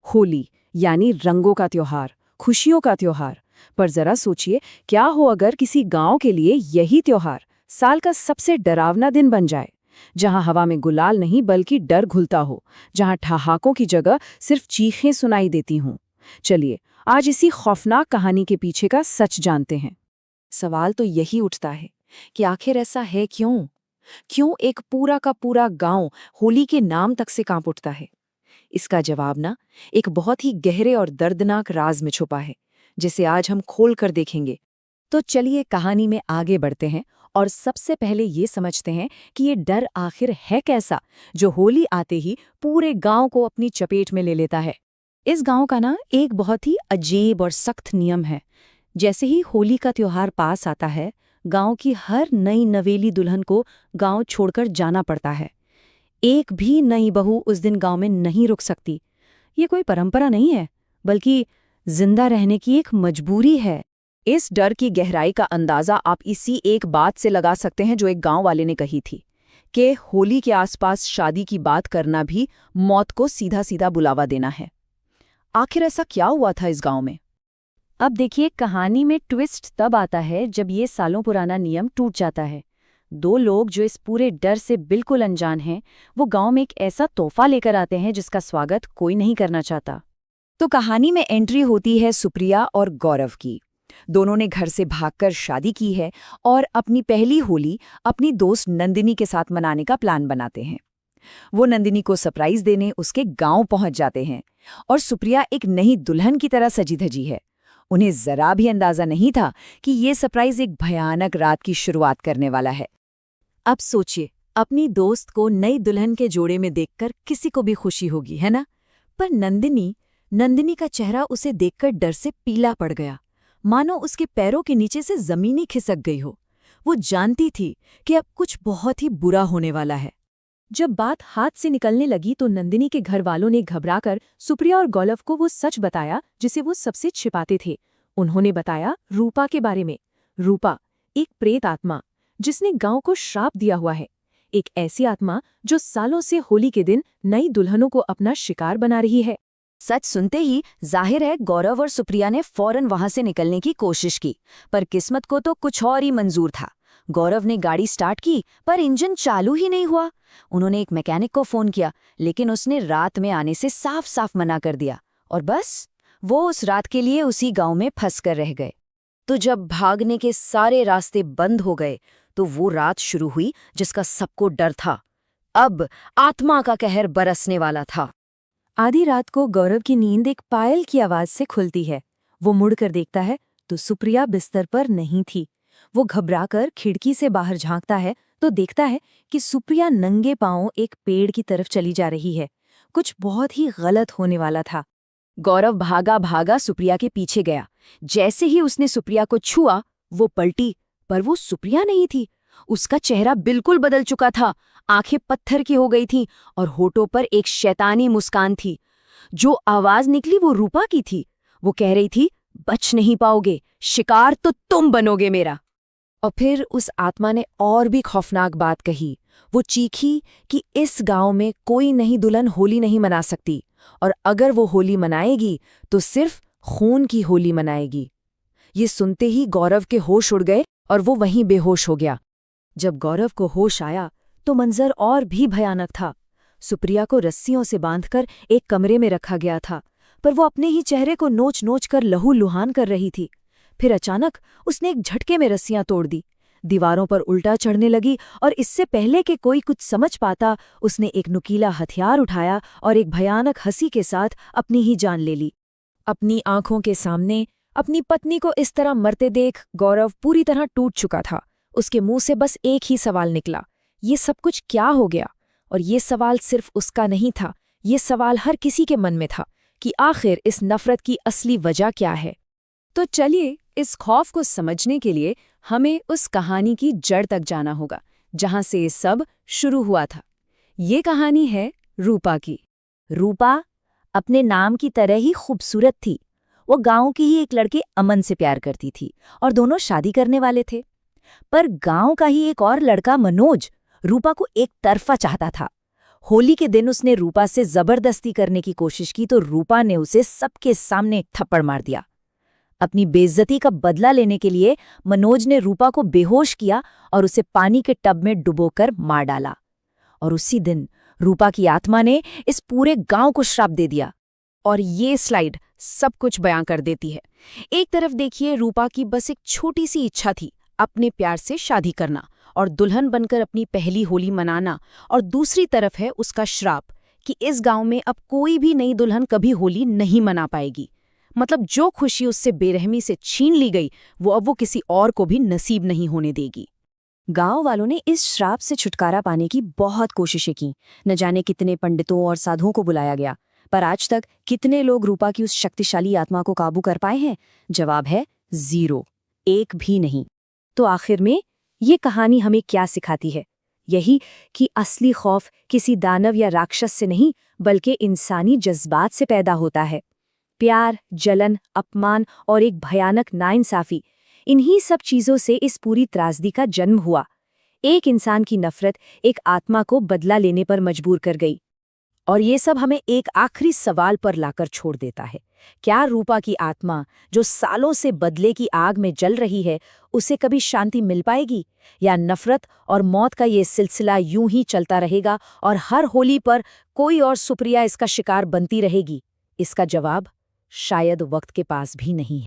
होली यानी रंगों का त्योहार, खुशियों का त्योहार। पर जरा सोचिए, क्या हो अगर किसी गांव के लिए यही त्योहार साल का सबसे डरावना दिन बन जाए, जहां हवा में गुलाल नहीं बल्कि डर घुलता हो, जहां ठहाकों की जगह सिर्फ चीखें सुनाई देती हों। चलिए आज इसी खौफनाक कहानी के पीछे का सच जानते हैं। सवाल तो यही उठता है कि आखिर ऐसा है क्यों? क्यों एक पूरा का पूरा गांव होली के नाम तक से कांप उठता है? इसका जवाब ना एक बहुत ही गहरे और दर्दनाक राज में छुपा है, जिसे आज हम खोल कर देखेंगे। तो चलिए कहानी में आगे बढ़ते हैं और सबसे पहले ये समझते हैं कि ये डर आखिर है कैसा, जो होली आते ही पूरे गांव को अपनी चपेट में ले लेता है। इस गांव का ना एक बहुत ही अजीब और सख्त नियम है। जैसे ही होली का त्योहार पास आता है, गांव की हर नई नवेली दुल्हन को गांव छोड़कर जाना पड़ता है। एक भी नई बहू उस दिन गांव में नहीं रुक सकती। ये कोई परंपरा नहीं है, बल्कि जिंदा रहने की एक मजबूरी है। इस डर की गहराई का अंदाजा आप इसी एक बात से लगा सकते हैं जो एक गांव वाले ने कही थी कि होली के आसपास शादी की बात करना भी मौत को सीधा सीधा बुलावा देना है। आखिर ऐसा क्या हुआ था इस गांव में? अब देखिए, कहानी में ट्विस्ट तब आता है जब ये सालों पुराना नियम टूट जाता है। दो लोग जो इस पूरे डर से बिल्कुल अनजान हैं, वो गांव में एक ऐसा तोहफा लेकर आते हैं जिसका स्वागत कोई नहीं करना चाहता। तो कहानी में एंट्री होती है सुप्रिया और गौरव की। दोनों ने घर से भागकर शादी की है और अपनी पहली होली अपनी दोस्त नंदिनी के साथ मनाने का प्लान बनाते हैं। वो नंदिनी को सरप्राइज देने उसके गांव पहुंच जाते हैं और सुप्रिया एक नई दुल्हन की तरह सजी धजी है। उन्हें जरा भी अंदाजा नहीं था कि ये सरप्राइज एक भयानक रात की शुरुआत करने वाला है। अब सोचिए, अपनी दोस्त को नई दुल्हन के जोड़े में देखकर किसी को भी खुशी होगी, है ना? पर नंदिनी का चेहरा उसे देखकर डर से पीला पड़ गया, मानो उसके पैरों के नीचे से जमीन ही खिसक गई हो। वो जानती थी कि अब कुछ बहुत ही बुरा होने वाला है। जब बात हाथ से निकलने लगी तो नंदिनी के घर वालों ने घबराकर सुप्रिया और गौरव को वो सच बताया जिसे वो सबसे छिपाते थे। उन्होंने बताया रूपा के बारे में। रूपा एक प्रेत आत्मा जिसने गांव को श्राप दिया हुआ है। एक ऐसी आत्मा जो सालों से होली के दिन नई दुल्हनों को अपना शिकार बना रही है। सच सुनते ही जाहिर है गौरव और सुप्रिया ने फौरन वहां से निकलने की कोशिश की, पर किस्मत को तो कुछ और ही मंजूर था। गौरव ने गाड़ी स्टार्ट की पर इंजन चालू ही नहीं हुआ। उन्होंने एक मैकेनिक को फोन किया, लेकिन उसने रात में आने से साफ साफ मना कर दिया और बस वो उस रात के लिए उसी गांव में फंस कर रह गए। तो जब भागने के सारे रास्ते बंद हो गए तो वो रात शुरू हुई जिसका सबको डर था। अब आत्मा का कहर बरसने वाला था। आधी रात को गौरव की नींद एक पायल की आवाज से खुलती है। वो मुड़कर देखता है तो सुप्रिया बिस्तर पर नहीं थी। वो घबराकर खिड़की से बाहर झांकता है तो देखता है कि सुप्रिया नंगे पांव एक पेड़ की तरफ चली जा रही है। कुछ बहुत ही गलत होने वाला था। गौरव भागा भागा सुप्रिया के पीछे गया। जैसे ही उसने सुप्रिया को छुआ, वो पलटी, पर वो सुप्रिया नहीं थी। उसका चेहरा बिल्कुल बदल चुका था। आंखें पत्थर की हो गई थीं और होठों पर एक शैतानी मुस्कान थी। जो आवाज निकली वो रूपा की थी। वो कह रही थी, बच नहीं पाओगे, शिकार तो तुम बनोगे मेरा। और फिर उस आत्मा ने और भी खौफनाक बात कही। वो चीखी कि इस गांव में कोई नई दुल्हन होली नहीं मना सकती, और अगर वो होली मनाएगी तो सिर्फ खून की होली मनाएगी। ये सुनते ही गौरव के होश उड़ गए और वो वहीं बेहोश हो गया। जब गौरव को होश आया तो मंजर और भी भयानक था। सुप्रिया को रस्सियों से बांधकर एक कमरे में रखा गया था, पर वो अपने ही चेहरे को नोच नोच कर लहू लुहान कर रही थी। फिर अचानक उसने एक झटके में रस्सियां तोड़ दी, दीवारों पर उल्टा चढ़ने लगी और इससे पहले कि कोई कुछ समझ पाता, उसने एक नुकीला हथियार उठाया और एक भयानक हंसी के साथ अपनी ही जान ले ली। अपनी आंखों के सामने अपनी पत्नी को इस तरह मरते देख गौरव पूरी तरह टूट चुका था। उसके मुंह से बस एक ही सवाल निकला, ये सब कुछ क्या हो गया? और ये सवाल सिर्फ उसका नहीं था, ये सवाल हर किसी के मन में था कि आखिर इस नफरत की असली वजह क्या है। तो चलिए, इस खौफ को समझने के लिए हमें उस कहानी की जड़ तक जाना होगा, जहां से ये सब शुरू हुआ था। ये कहानी है रूपा की। रूपा अपने नाम की तरह ही खूबसूरत थी। वो गांव की ही एक लड़के अमन से प्यार करती थी और दोनों शादी करने वाले थे। पर गांव का ही एक और लड़का मनोज रूपा को एक तरफा चाहता था। होली के दिन उसने रूपा से जबरदस्ती करने की कोशिश की तो रूपा ने उसे सबके सामने थप्पड़ मार दिया। अपनी बेइज्जती का बदला लेने के लिए मनोज ने रूपा को बेहोश किया और उसे पानी के टब में डुबोकर मार डाला। और उसी दिन रूपा की आत्मा ने इस पूरे गांव को श्राप दे दिया। और ये स्लाइड सब कुछ बयां कर देती है। एक तरफ देखिए रूपा की बस एक छोटी सी इच्छा थी, अपने प्यार से शादी करना और दुल्हन बनकर अपनी पहली होली मनाना, और दूसरी तरफ है उसका श्राप कि इस गांव में अब कोई भी नई दुल्हन कभी होली नहीं मना पाएगी। मतलब जो खुशी उससे बेरहमी से छीन ली गई वो किसी और को भी नसीब नहीं होने देगी। गांव वालों ने इस श्राप से छुटकारा पाने की बहुत कोशिशें की। न जाने कितने पंडितों और साधुओं को बुलाया गया, पर आज तक कितने लोग रूपा की उस शक्तिशाली आत्मा को काबू कर पाए हैं? जवाब है 0, एक भी नहीं। तो आखिर में ये कहानी हमें क्या सिखाती है? यही कि असली खौफ किसी दानव या राक्षस से नहीं, बल्कि इंसानी जज्बात से पैदा होता है। प्यार, जलन, अपमान और एक भयानक नाइंसाफी, इन्हीं सब चीजों से इस पूरी त्रासदी का जन्म हुआ। एक इंसान की नफरत एक आत्मा को बदला लेने पर मजबूर कर गई। और ये सब हमें एक आखिरी सवाल पर लाकर छोड़ देता है। क्या रूपा की आत्मा, जो सालों से बदले की आग में जल रही है, उसे कभी शांति मिल पाएगी, या नफरत और मौत का ये सिलसिला यूं ही चलता रहेगा और हर होली पर कोई और सुप्रिया इसका शिकार बनती रहेगी? इसका जवाब शायद वक्त के पास भी नहीं है।